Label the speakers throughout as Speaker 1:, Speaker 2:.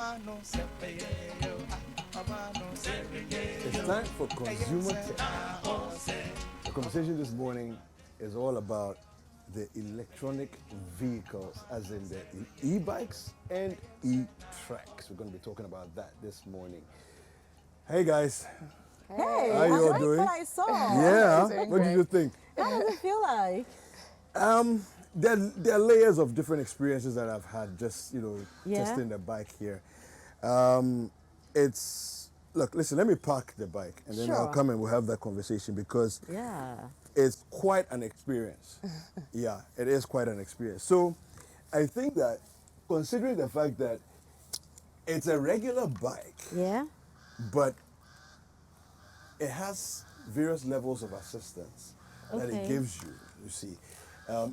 Speaker 1: It's time for Consumer Tech. The conversation this morning is all about the electronic vehicles, as in the e-bikes and e-tracks. We're going to be talking about that this morning. Hey guys,
Speaker 2: Hey,
Speaker 1: how you all
Speaker 2: I
Speaker 1: doing?
Speaker 2: what I saw.
Speaker 1: Yeah,
Speaker 2: Doing
Speaker 1: what did you think?
Speaker 2: How does it feel like?
Speaker 1: There are layers of different experiences that I've had just,
Speaker 2: Yeah.
Speaker 1: testing the bike here. Listen, let me park the bike and then I'll
Speaker 2: Sure.
Speaker 1: come and we'll have that conversation because
Speaker 2: Yeah.
Speaker 1: it's quite an experience. Yeah, it is quite an experience. So I think that considering the fact that it's a regular bike,
Speaker 2: Yeah.
Speaker 1: but it has various levels of assistance that it
Speaker 2: Okay.
Speaker 1: gives you, you see.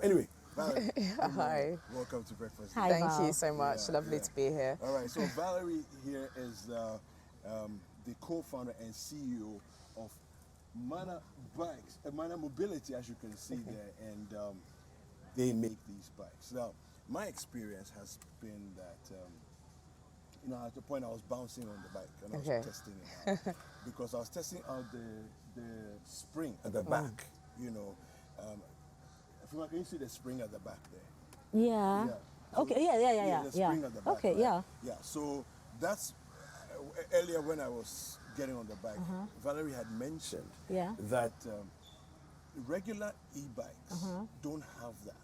Speaker 1: Anyway, Valerie, good morning.
Speaker 3: Hi.
Speaker 1: Welcome to Breakfast.
Speaker 2: Hi,
Speaker 3: Thank
Speaker 2: Val.
Speaker 3: you so much.
Speaker 1: Yeah,
Speaker 3: Lovely
Speaker 1: yeah.
Speaker 3: to be here.
Speaker 1: All right, so Valerie here is the co-founder and CEO of Mana Bikes, Mana Mobility, as you can see there, and they make these bikes. Now, my experience has been that, at the point I was bouncing on the bike and I was
Speaker 3: Okay.
Speaker 1: testing it out because I was testing out the spring at the back. Can you see the spring at the back there?
Speaker 2: Yeah.
Speaker 1: Yeah. So
Speaker 2: Okay. Yeah.
Speaker 1: the spring at the back.
Speaker 2: Okay.
Speaker 1: right?
Speaker 2: Yeah.
Speaker 1: Yeah. So that's earlier when I was getting on the bike, Valerie had mentioned
Speaker 2: Yeah.
Speaker 1: that regular e-bikes don't have that.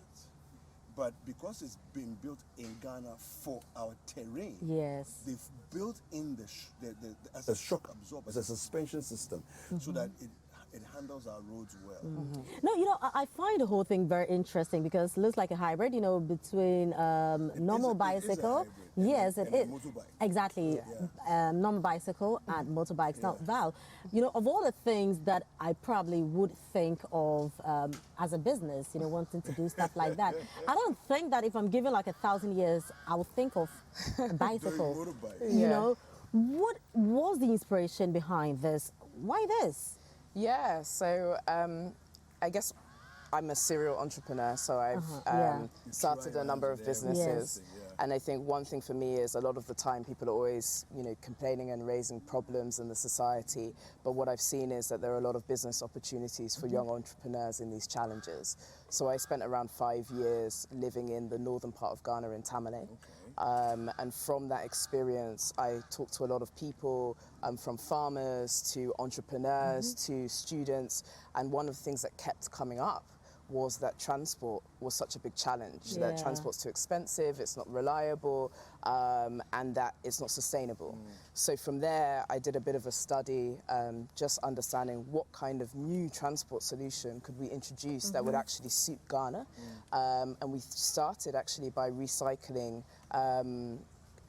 Speaker 1: But because it's been built in Ghana for our terrain,
Speaker 2: Yes.
Speaker 1: they've built in as a shock absorber, as a suspension system, so that it handles our roads well.
Speaker 2: No, I find the whole thing very interesting because it looks like a hybrid, between normal
Speaker 1: It is a
Speaker 2: bicycle.
Speaker 1: hybrid,
Speaker 2: Yes,
Speaker 1: and
Speaker 2: it
Speaker 1: a
Speaker 2: is.
Speaker 1: motorbike.
Speaker 2: Exactly. Normal bicycle and motorbikes. Now, Val, of all the things that I probably would think of as a business, wanting to do stuff like that, I don't think that if I'm given like 1,000 years, I will think of a bicycle.
Speaker 1: Motorbike.
Speaker 3: Yeah.
Speaker 2: What was the inspiration behind this? Why this?
Speaker 3: Yeah, so I guess I'm a serial entrepreneur, so I've
Speaker 2: Yeah.
Speaker 3: started a number of businesses.
Speaker 1: Yes. Yeah.
Speaker 3: And I think one thing for me is a lot of the time people are always, complaining and raising problems in the society. But what I've seen is that there are a lot of business opportunities for young entrepreneurs in these challenges. So I spent around 5 years living in the northern part of Ghana in Tamale. And from that experience, I talked to a lot of people, from farmers to entrepreneurs to students. And one of the things that kept coming up was that transport was such a big challenge, that
Speaker 2: Yeah.
Speaker 3: transport's too expensive, it's not reliable, and that it's not sustainable. So from there, I did a bit of a study, just understanding what kind of new transport solution could we introduce that would actually suit Ghana. And we started actually by recycling,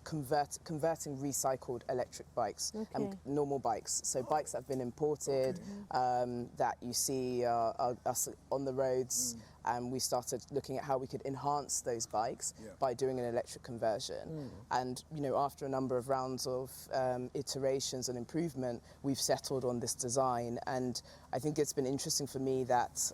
Speaker 3: converting recycled electric bikes and
Speaker 2: Okay.
Speaker 3: normal bikes. So bikes that have been imported, that you see us on the roads, and we started looking at how we could enhance those bikes by doing an electric conversion. And after a number of rounds of iterations and improvement, we've settled on this design. And I think it's been interesting for me that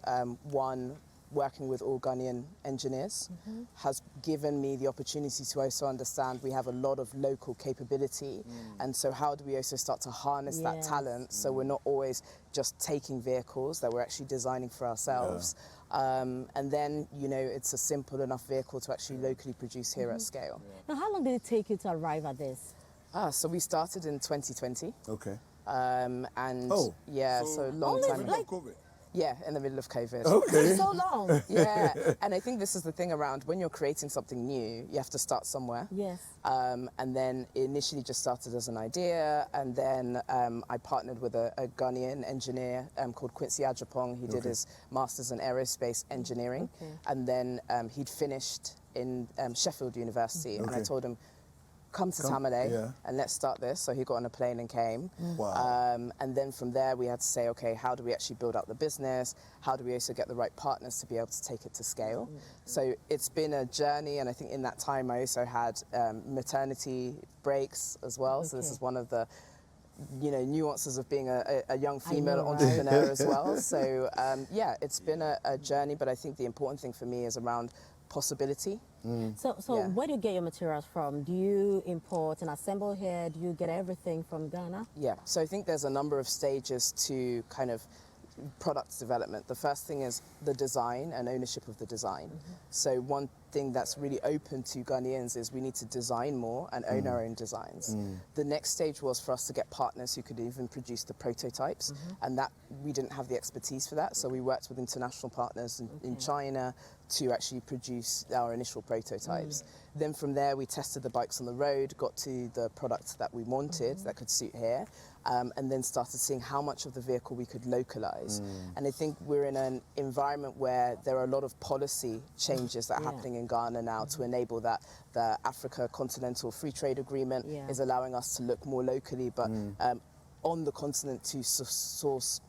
Speaker 3: working with all Ghanaian engineers has given me the opportunity to also understand we have a lot of local capability. And so how do we also start to harness that
Speaker 2: Yes.
Speaker 3: talent so we're not always just taking vehicles that we're actually designing for ourselves. And then, it's a simple enough vehicle to actually locally produce here at scale.
Speaker 2: Now, how long did it take you to arrive at this?
Speaker 3: So we started in 2020.
Speaker 1: Okay.
Speaker 3: And so long
Speaker 2: Only
Speaker 3: time ago.
Speaker 2: like-
Speaker 1: COVID.
Speaker 3: Yeah, in the middle of COVID.
Speaker 1: Okay.
Speaker 2: So long.
Speaker 3: Yeah, and I think this is the thing around when you're creating something new, you have to start somewhere.
Speaker 2: Yes.
Speaker 3: And then it initially just started as an idea, and then I partnered with a Ghanaian engineer called Quincy Ajapong. He did his master's in aerospace engineering, and then he'd finished in Sheffield University, and I told him, come to Tamale and let's start this. So he got on a plane and came.
Speaker 1: Wow.
Speaker 3: And then from there we had to say, okay, how do we actually build up the business? How do we also get the right partners to be able to take it to scale? So it's been a journey, and I think in that time I also had maternity breaks as well. So this is one of the nuances of being a young female entrepreneur as well. So it's been a journey, but I think the important thing for me is around possibility.
Speaker 2: So
Speaker 3: Yeah.
Speaker 2: where do you get your materials from? Do you import and assemble here? Do you get everything from Ghana?
Speaker 3: Yeah, so I think there's a number of stages to kind of product development. The first thing is the design and ownership of the design. So one thing that's really open to Ghanaians is we need to design more and own our own designs. The next stage was for us to get partners who could even produce the prototypes, and that we didn't have the expertise for that, so we worked with international partners in China to actually produce our initial prototypes. Then from there we tested the bikes on the road, got to the products that we wanted that could suit here, and then started seeing how much of the vehicle we could localize. And I think we're in an environment where there are a lot of policy changes that are happening in Ghana now to enable that. The Africa Continental Free Trade Agreement is allowing us to look more locally, but on the continent to source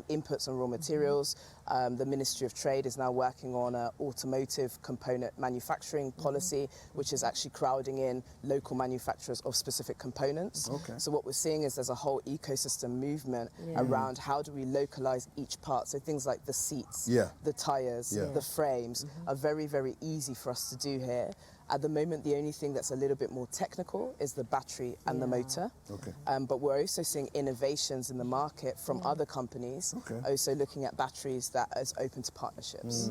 Speaker 3: inputs and raw materials. The Ministry of Trade is now working on an automotive component manufacturing policy, which is actually crowding in local manufacturers of specific components.
Speaker 1: Okay.
Speaker 3: So what we're seeing is there's a whole ecosystem movement around how do we localize each part. So things like the seats, the tires, the frames are very, very easy for us to do here. At the moment, the only thing that's a little bit more technical is the battery and the motor.
Speaker 1: Okay.
Speaker 3: But we're also seeing innovations in the market from other companies, also looking at batteries that is open to partnerships.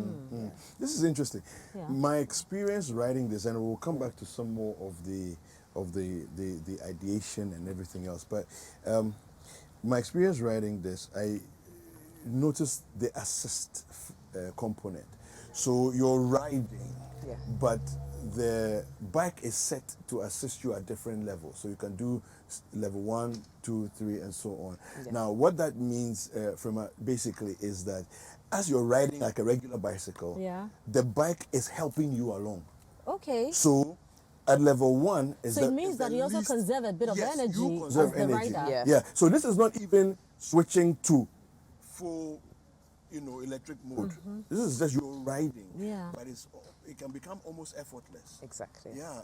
Speaker 1: This is interesting.
Speaker 2: Yeah.
Speaker 1: My experience writing this, and we'll come back to some more of the ideation and everything else, but my experience writing this, I noticed the assist component. So you're riding, but the bike is set to assist you at different levels. So you can do level 1, 2, 3, and so on. Now, what that means basically is that as you're riding like a regular bicycle, the bike is helping you along.
Speaker 2: Okay.
Speaker 1: So at level 1 is
Speaker 2: So it means that you also conserve a bit of energy
Speaker 1: you
Speaker 2: as
Speaker 1: conserve
Speaker 2: the
Speaker 1: energy.
Speaker 2: rider.
Speaker 1: Yeah. So this is not even switching to full, electric mode. This is just you're riding.
Speaker 2: Yeah.
Speaker 1: But it can become almost effortless.
Speaker 3: Exactly.
Speaker 1: Yeah.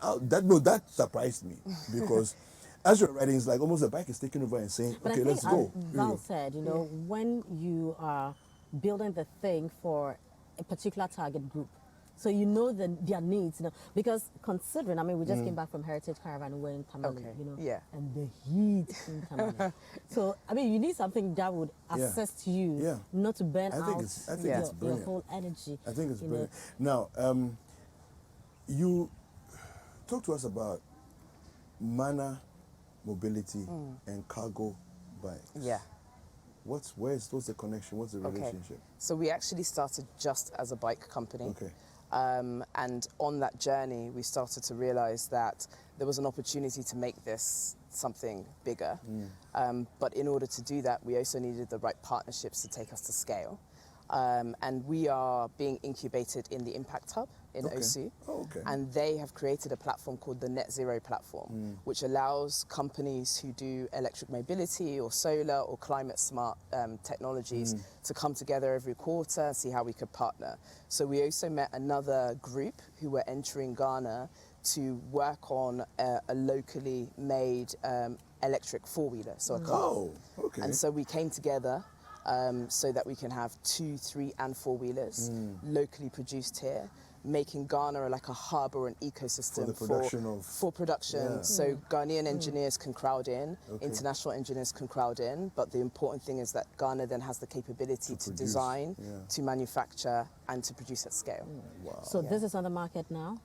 Speaker 1: That surprised me because as you're riding, it's like almost the bike is taking over and saying,
Speaker 2: But
Speaker 1: okay,
Speaker 2: I think,
Speaker 1: let's go.
Speaker 2: as Val said, when you are building the thing for a particular target group, so you know their needs, because considering, I mean, we just came back from Heritage Caravan, we were in Tamale, and the heat in Tamale. So, I mean, you need something that would assist you not to burn out your whole energy.
Speaker 1: I think it's brilliant. Now, you talk to us about Mana Mobility and cargo bikes.
Speaker 3: Yeah.
Speaker 1: What's the connection? What's the relationship?
Speaker 3: So we actually started just as a bike company.
Speaker 1: Okay.
Speaker 3: And on that journey, we started to realize that there was an opportunity to make this something bigger. But in order to do that, we also needed the right partnerships to take us to scale. And we are being incubated in the Impact Hub in OSU. And they have created a platform called the Net Zero Platform, which allows companies who do electric mobility or solar or climate smart technologies to come together every quarter and see how we could partner. So we also met another group who were entering Ghana to work on a locally made electric four-wheeler, so a car. And so we came together so that we can have 2, 3, and 4-wheelers locally produced here, making Ghana like a hub or an ecosystem for production. So Ghanaian engineers can crowd in, international engineers can crowd in, but the important thing is that Ghana then has the capability to design, to manufacture, and to produce at scale.
Speaker 2: So this is on the market now?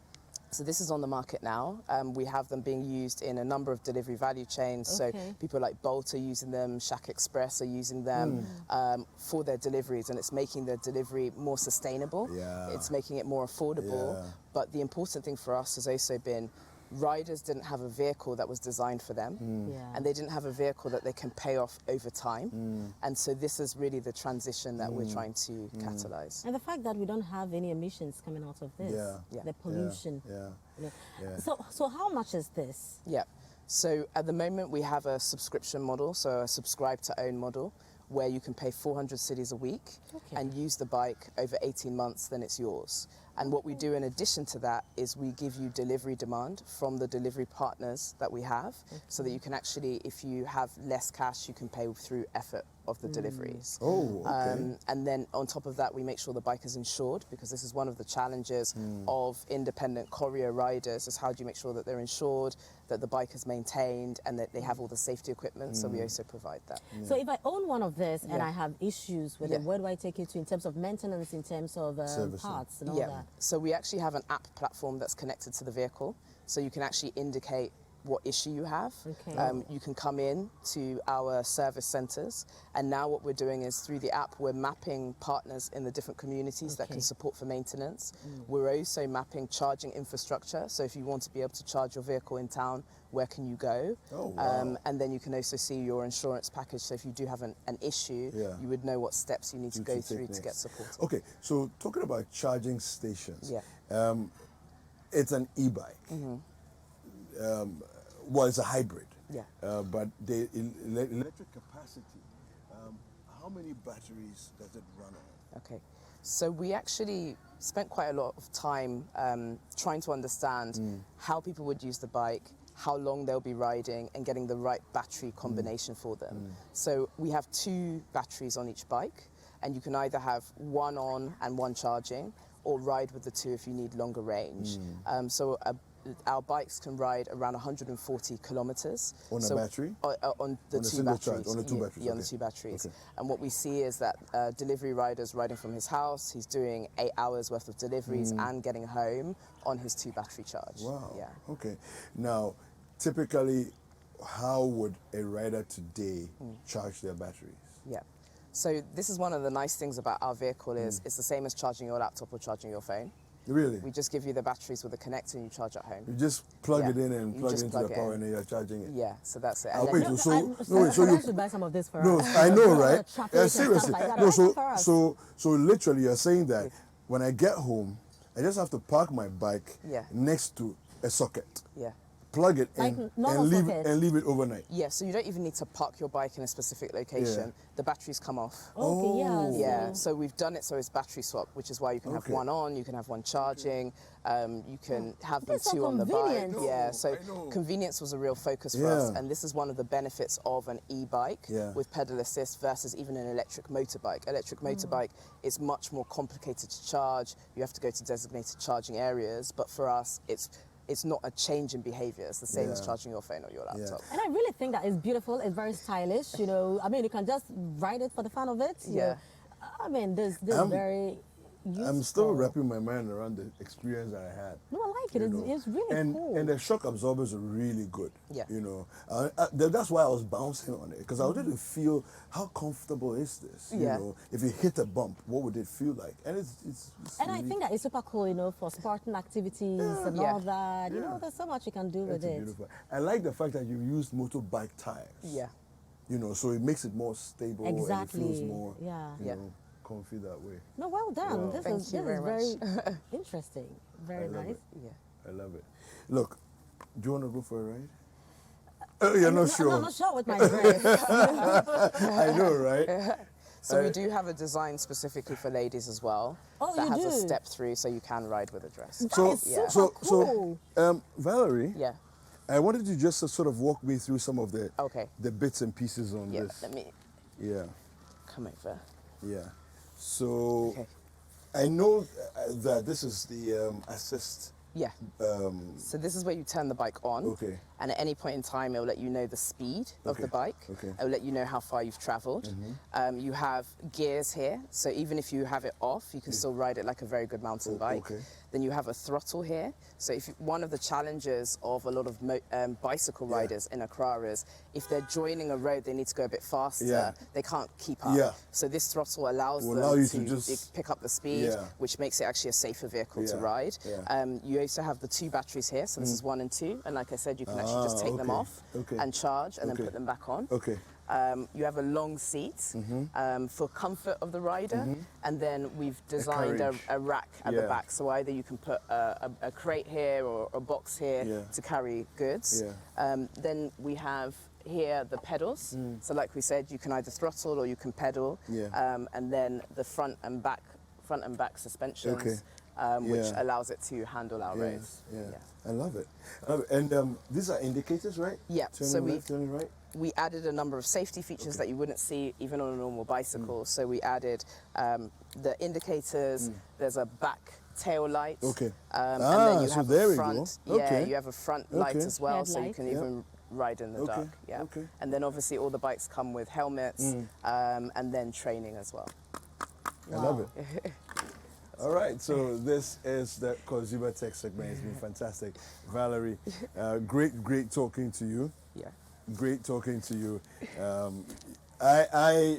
Speaker 3: So this is on the market now. We have them being used in a number of delivery value chains. So people like Bolt are using them, Shack Express are using them for their deliveries, and it's making their delivery more sustainable. It's making it more affordable. But the important thing for us has also been riders didn't have a vehicle that was designed for them, and they didn't have a vehicle that they can pay off over time. And so this is really the transition that we're trying to catalyze.
Speaker 2: And the fact that we don't have any emissions coming out of this, the pollution. So how much is this?
Speaker 3: So at the moment we have a subscription model, so a subscribe to own model, where you can pay 400 cedis a week and use the bike over 18 months, then it's yours. And what we do in addition to that is we give you delivery demand from the delivery partners that we have, so that you can actually, if you have less cash, you can pay through effort of the deliveries.
Speaker 1: Oh, okay.
Speaker 3: And then on top of that, we make sure the bike is insured, because this is one of the challenges of independent courier riders, is how do you make sure that they're insured, that the bike is maintained, and that they have all the safety equipment. So we also provide that.
Speaker 2: So if I own one of this and I have issues with it, where do I take it to in terms of maintenance, in terms of parts and all that?
Speaker 3: So we actually have an app platform that's connected to the vehicle, so you can actually indicate what issue you have.
Speaker 2: Okay.
Speaker 3: You can come in to our service centres, and now what we're doing is through the app we're mapping partners in the different communities that can support for maintenance. We're also mapping charging infrastructure, so if you want to be able to charge your vehicle in town, where can you go?
Speaker 1: Oh, wow.
Speaker 3: And then you can also see your insurance package, so if you do have an issue, you would know what steps you need to go through to get support.
Speaker 1: Okay, so talking about charging stations,
Speaker 3: Yeah.
Speaker 1: it's an e-bike. Well, it's a hybrid.
Speaker 3: Yeah.
Speaker 1: But the electric capacity, how many batteries does it run on?
Speaker 3: Okay, so we actually spent quite a lot of time trying to understand how people would use the bike, how long they'll be riding, and getting the right battery combination for them. So we have 2 batteries on each bike, and you can either have one on and one charging, or ride with the 2 if you need longer range. Our bikes can ride around 140 kilometers.
Speaker 1: On a battery?
Speaker 3: On the 2
Speaker 1: single
Speaker 3: batteries.
Speaker 1: charge, on the 2 batteries,
Speaker 3: Yeah, on the
Speaker 1: okay.
Speaker 3: 2 batteries.
Speaker 1: Okay.
Speaker 3: And what we see is that delivery riders riding from his house, he's doing 8 hours worth of deliveries and getting home on his 2 battery charge.
Speaker 1: Wow.
Speaker 3: Yeah.
Speaker 1: Okay. Now, typically, how would a rider today charge their batteries?
Speaker 3: Yeah. So this is one of the nice things about our vehicle is it's the same as charging your laptop or charging your phone.
Speaker 1: Really?
Speaker 3: We just give you the batteries with a connector and you charge at home.
Speaker 1: You just plug
Speaker 3: Yeah.
Speaker 1: it in and
Speaker 3: You
Speaker 1: plug it
Speaker 3: just
Speaker 1: into
Speaker 3: plug
Speaker 1: the
Speaker 3: it
Speaker 1: power
Speaker 3: in.
Speaker 1: and then you're charging it.
Speaker 3: Yeah, so that's it.
Speaker 1: I'll
Speaker 3: And
Speaker 1: wait,
Speaker 3: then-
Speaker 1: so
Speaker 2: I
Speaker 1: you
Speaker 2: should buy some of this for
Speaker 1: no,
Speaker 2: us.
Speaker 1: I know, right?
Speaker 2: Traffic
Speaker 1: Yeah,
Speaker 2: and stuff
Speaker 1: seriously.
Speaker 2: like that.
Speaker 1: No,
Speaker 2: Buy some for us.
Speaker 1: so literally, you're saying that when I get home, I just have to park my bike
Speaker 3: Yeah.
Speaker 1: next to a socket,
Speaker 3: Yeah.
Speaker 1: plug it
Speaker 2: Like
Speaker 1: in,
Speaker 2: normal socket?
Speaker 1: and leave it overnight.
Speaker 3: Yeah, so you don't even need to park your bike in a specific location. The batteries come off.
Speaker 2: Okay, yeah.
Speaker 3: Yeah, so we've done it so it's battery swap, which is why you can have
Speaker 1: Okay.
Speaker 3: one on, you can have one charging, you can have them
Speaker 2: That's so
Speaker 3: 2 on the bike.
Speaker 2: convenient.
Speaker 3: Yeah, so
Speaker 1: I know.
Speaker 3: convenience was a real focus for us,
Speaker 1: Yeah.
Speaker 3: and this is one of the benefits of an e-bike
Speaker 1: Yeah.
Speaker 3: with pedal assist versus even an electric motorbike. Electric motorbike is much more complicated to charge. You have to go to designated charging areas, but for us, it's not a change in behavior. It's the same as
Speaker 1: Yeah.
Speaker 3: charging your phone or your laptop.
Speaker 2: And I really think that it's beautiful. It's very stylish. You know, I mean, you can just ride it for the fun of it. you
Speaker 3: Yeah.
Speaker 2: know. I mean, this very useful.
Speaker 1: I'm still wrapping my mind around the experience that I had.
Speaker 2: No, I like it.
Speaker 1: you know.
Speaker 2: It's really
Speaker 1: and,
Speaker 2: cool.
Speaker 1: And the shock absorbers are really good.
Speaker 3: Yeah.
Speaker 1: You know, that's why I was bouncing on it, because I wanted to feel how comfortable is this.
Speaker 3: Yeah.
Speaker 1: You know, if you hit a bump, what would it feel like? And it's
Speaker 2: And I
Speaker 1: really,
Speaker 2: think that it's super cool, you know, for sporting activities and
Speaker 3: Yeah.
Speaker 2: all that. You
Speaker 1: Yeah.
Speaker 2: know, there's so much you can do with
Speaker 1: it's
Speaker 2: it.
Speaker 1: beautiful. I like the fact that you used motorbike tires.
Speaker 3: Yeah.
Speaker 1: You know, so it makes it more stable and it
Speaker 2: Exactly.
Speaker 1: feels more,
Speaker 2: Yeah.
Speaker 1: you
Speaker 3: Yeah.
Speaker 1: know, comfy that way.
Speaker 2: No, well done.
Speaker 1: Wow.
Speaker 2: This
Speaker 3: Thank
Speaker 2: is
Speaker 3: you
Speaker 2: this
Speaker 3: very
Speaker 2: is very interesting. Very
Speaker 1: I love
Speaker 2: nice.
Speaker 1: it.
Speaker 3: Yeah.
Speaker 1: I love it. Look, do you want to go for a ride? You're not sure.
Speaker 2: I'm not sure with my dress.
Speaker 1: I know, right?
Speaker 3: So we do have a design specifically for ladies as well.
Speaker 2: Oh,
Speaker 3: that
Speaker 2: you
Speaker 3: has a
Speaker 2: do?
Speaker 3: step through, so you can ride with a dress.
Speaker 1: So,
Speaker 2: is super
Speaker 1: so,
Speaker 2: cool.
Speaker 1: Valerie,
Speaker 3: Yeah.
Speaker 1: I wanted you just to sort of walk me through some of the
Speaker 3: Okay.
Speaker 1: the bits and pieces on
Speaker 3: Yeah.
Speaker 1: this.
Speaker 3: Let me
Speaker 1: Yeah,
Speaker 3: come over.
Speaker 1: yeah. So
Speaker 3: Okay.
Speaker 1: I know that this is the assist.
Speaker 3: Yeah. So this is where you turn the bike on.
Speaker 1: Okay.
Speaker 3: And at any point in time, it will let you know the speed of the
Speaker 1: Okay.
Speaker 3: bike.
Speaker 1: Okay.
Speaker 3: It will let you know how far you've traveled. You have gears here, so even if you have it off, you can still ride it like a very good mountain bike.
Speaker 1: okay.
Speaker 3: Then you have a throttle here. So if one of the challenges of a lot of bicycle
Speaker 1: Yeah.
Speaker 3: riders in Accra is if they're joining a road, they need to go a bit faster.
Speaker 1: Yeah.
Speaker 3: They can't keep up.
Speaker 1: Yeah.
Speaker 3: So this throttle allows
Speaker 1: Will
Speaker 3: them
Speaker 1: allow you
Speaker 3: to,
Speaker 1: to just-
Speaker 3: pick up the speed,
Speaker 1: Yeah.
Speaker 3: which makes it actually a safer vehicle to
Speaker 1: Yeah.
Speaker 3: ride.
Speaker 1: Yeah.
Speaker 3: You also have the 2 batteries here, so this is 1 and 2, and like I said, you can actually just take them
Speaker 1: okay.
Speaker 3: off
Speaker 1: Okay.
Speaker 3: and charge and
Speaker 1: Okay.
Speaker 3: then put them back on.
Speaker 1: Okay.
Speaker 3: You have a long seat for comfort of the rider, and then we've designed
Speaker 1: carriage.
Speaker 3: a rack at the
Speaker 1: Yeah.
Speaker 3: back, so either you can put a crate here or a box here
Speaker 1: Yeah.
Speaker 3: to carry goods.
Speaker 1: Yeah.
Speaker 3: Then we have here the pedals, so like we said, you can either throttle or you can pedal,
Speaker 1: Yeah.
Speaker 3: and then the front and back suspensions.
Speaker 1: Okay.
Speaker 3: which
Speaker 1: Yeah.
Speaker 3: allows it to handle our roads.
Speaker 1: Yeah. I love it. And these are indicators, right?
Speaker 3: Yeah,
Speaker 1: Turning
Speaker 3: so
Speaker 1: left, turning right.
Speaker 3: we added a number of safety features that you wouldn't see even on a normal bicycle. So we added the indicators, there's a back tail light.
Speaker 1: Okay.
Speaker 3: And then you
Speaker 1: so
Speaker 3: have
Speaker 1: there
Speaker 3: a
Speaker 1: we
Speaker 3: front.
Speaker 1: go.
Speaker 3: Yeah,
Speaker 1: Okay.
Speaker 3: you have a front light
Speaker 1: Okay.
Speaker 3: as well, so you
Speaker 2: Headlight.
Speaker 3: can even ride in the
Speaker 1: Okay,
Speaker 3: dark. Yeah.
Speaker 1: okay.
Speaker 3: And then obviously all the bikes come with helmets and then training as well.
Speaker 1: I love it. All right, so this is the consumer tech segment. It's been fantastic. Valerie, great talking to you.
Speaker 3: Yeah.
Speaker 1: Great talking to you. I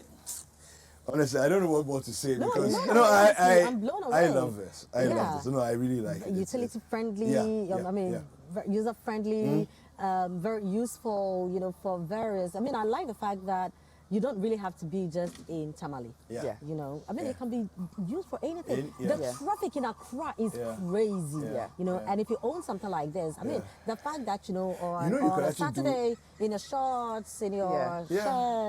Speaker 1: honestly, I don't know what more to say
Speaker 2: No,
Speaker 1: because
Speaker 2: no, honestly,
Speaker 1: I
Speaker 2: I'm blown
Speaker 1: I
Speaker 2: away.
Speaker 1: love this. I love this. No, I really like it.
Speaker 2: Utility friendly.
Speaker 1: yeah,
Speaker 2: I mean,
Speaker 1: yeah.
Speaker 2: user friendly. Very useful. You know, for various. I mean, I like the fact that you don't really have to be just in Tamale.
Speaker 1: Yeah.
Speaker 2: You know, I mean,
Speaker 1: Yeah.
Speaker 2: it can be used for anything.
Speaker 1: Yeah.
Speaker 2: The
Speaker 3: Yeah.
Speaker 2: traffic in Accra is
Speaker 1: Yeah.
Speaker 2: crazy.
Speaker 1: Yeah.
Speaker 2: You know,
Speaker 1: Yeah.
Speaker 2: and if you own something like this, I mean, the fact that, you know,
Speaker 1: You know, you
Speaker 2: on
Speaker 1: could
Speaker 2: a
Speaker 1: actually do-
Speaker 2: Saturday in your shorts, in your
Speaker 3: Yeah.
Speaker 1: Yeah.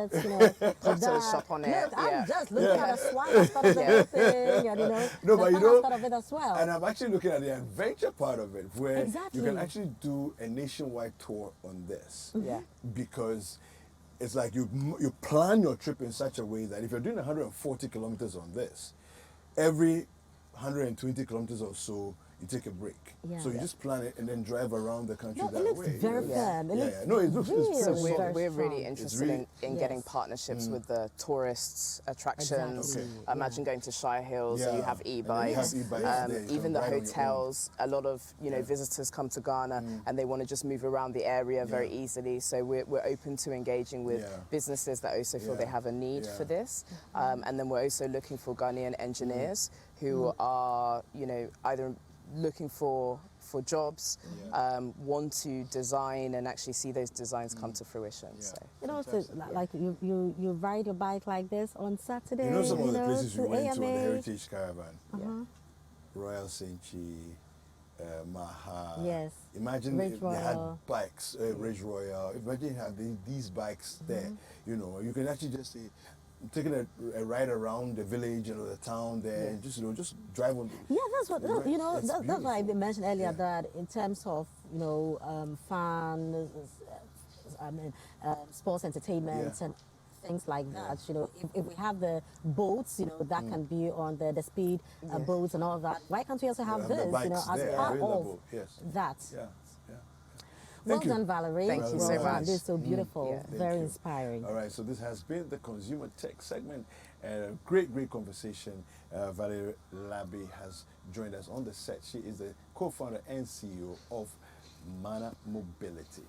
Speaker 2: shirts, you know, with
Speaker 3: to the
Speaker 2: that.
Speaker 3: shop on it,
Speaker 2: Look, I'm
Speaker 3: yeah.
Speaker 2: just looking at the swag aspect of the whole thing, and you know,
Speaker 1: No,
Speaker 2: the
Speaker 1: but you
Speaker 2: fun
Speaker 1: know,
Speaker 2: aspect of it as well.
Speaker 1: and I'm actually looking at the adventure part of it, where
Speaker 2: Exactly.
Speaker 1: you can actually do a nationwide tour on this.
Speaker 3: Yeah.
Speaker 1: Because it's like you plan your trip in such a way that if you're doing 140 kilometers on this, every 120 kilometers or so, you take a break.
Speaker 2: Yeah.
Speaker 1: So you just plan it and then drive around the country
Speaker 2: No, it
Speaker 1: that
Speaker 2: looks
Speaker 1: way.
Speaker 2: very
Speaker 1: you know?
Speaker 2: firm. It
Speaker 1: Yeah,
Speaker 2: looks
Speaker 1: yeah. No, it looks
Speaker 2: really
Speaker 1: it's
Speaker 3: So
Speaker 1: pretty
Speaker 3: we're,
Speaker 1: solid.
Speaker 3: we're really
Speaker 2: strong.
Speaker 3: interested
Speaker 1: really-
Speaker 3: in getting
Speaker 2: Yes.
Speaker 3: partnerships with the tourists, attractions.
Speaker 2: Exactly.
Speaker 1: Okay.
Speaker 3: Imagine going to Shire Hills and you
Speaker 1: Yeah.
Speaker 3: have
Speaker 1: And then you
Speaker 3: e-bikes.
Speaker 1: have e-bikes there, you
Speaker 3: Even
Speaker 1: can
Speaker 3: the
Speaker 1: ride on your own.
Speaker 3: hotels, a lot of visitors come to Ghana and they want to just move around the area very
Speaker 1: Yeah.
Speaker 3: easily. So we're open to engaging with
Speaker 1: Yeah.
Speaker 3: businesses that also feel
Speaker 1: Yeah.
Speaker 3: they have a need
Speaker 1: Yeah.
Speaker 3: for this. And then we're also looking for Ghanaian engineers who are, you know, either looking for jobs, want to design and actually see those designs come to fruition.
Speaker 1: Yeah.
Speaker 3: So.
Speaker 2: You know, to,
Speaker 1: Fantastic.
Speaker 2: like you ride your bike like this on Saturday.
Speaker 1: You know some of the places
Speaker 2: to
Speaker 1: we went to on the
Speaker 2: AMA.
Speaker 1: Heritage Caravan?
Speaker 3: Yeah.
Speaker 1: Royal Senchi, Maha.
Speaker 2: Yes.
Speaker 1: Imagine
Speaker 2: Ridge
Speaker 1: if they had
Speaker 2: Royal.
Speaker 1: bikes, Ridge Royal. Imagine having these bikes there. You know, you can actually just say, taking a ride around the village, you know, the town there, and just drive on.
Speaker 2: Yeah, that's what
Speaker 1: Right.
Speaker 2: you know.
Speaker 1: It's
Speaker 2: That's why I
Speaker 1: beautiful.
Speaker 2: mentioned earlier
Speaker 1: Yeah.
Speaker 2: that in terms of fun, sports entertainment
Speaker 1: Yeah.
Speaker 2: and things like that. You know, if we have the boats, you know, that can be on the speed boats and all that. Why can't we also have
Speaker 1: have the
Speaker 2: this? You know,
Speaker 1: bikes
Speaker 2: as
Speaker 1: there
Speaker 2: part
Speaker 1: available.
Speaker 2: of
Speaker 1: Yes.
Speaker 2: that.
Speaker 1: Yeah. Yeah.
Speaker 2: Well
Speaker 1: Thank you.
Speaker 2: done, Valerie.
Speaker 3: Thank you
Speaker 2: well
Speaker 3: so
Speaker 2: done.
Speaker 3: much.
Speaker 2: This is so beautiful.
Speaker 3: Yeah.
Speaker 1: Thank
Speaker 2: Very
Speaker 1: you.
Speaker 2: inspiring.
Speaker 1: All right, so this has been the Consumer Tech segment. A great conversation. Valerie Labi has joined us on the set. She is the co-founder and CEO of Mana Mobility.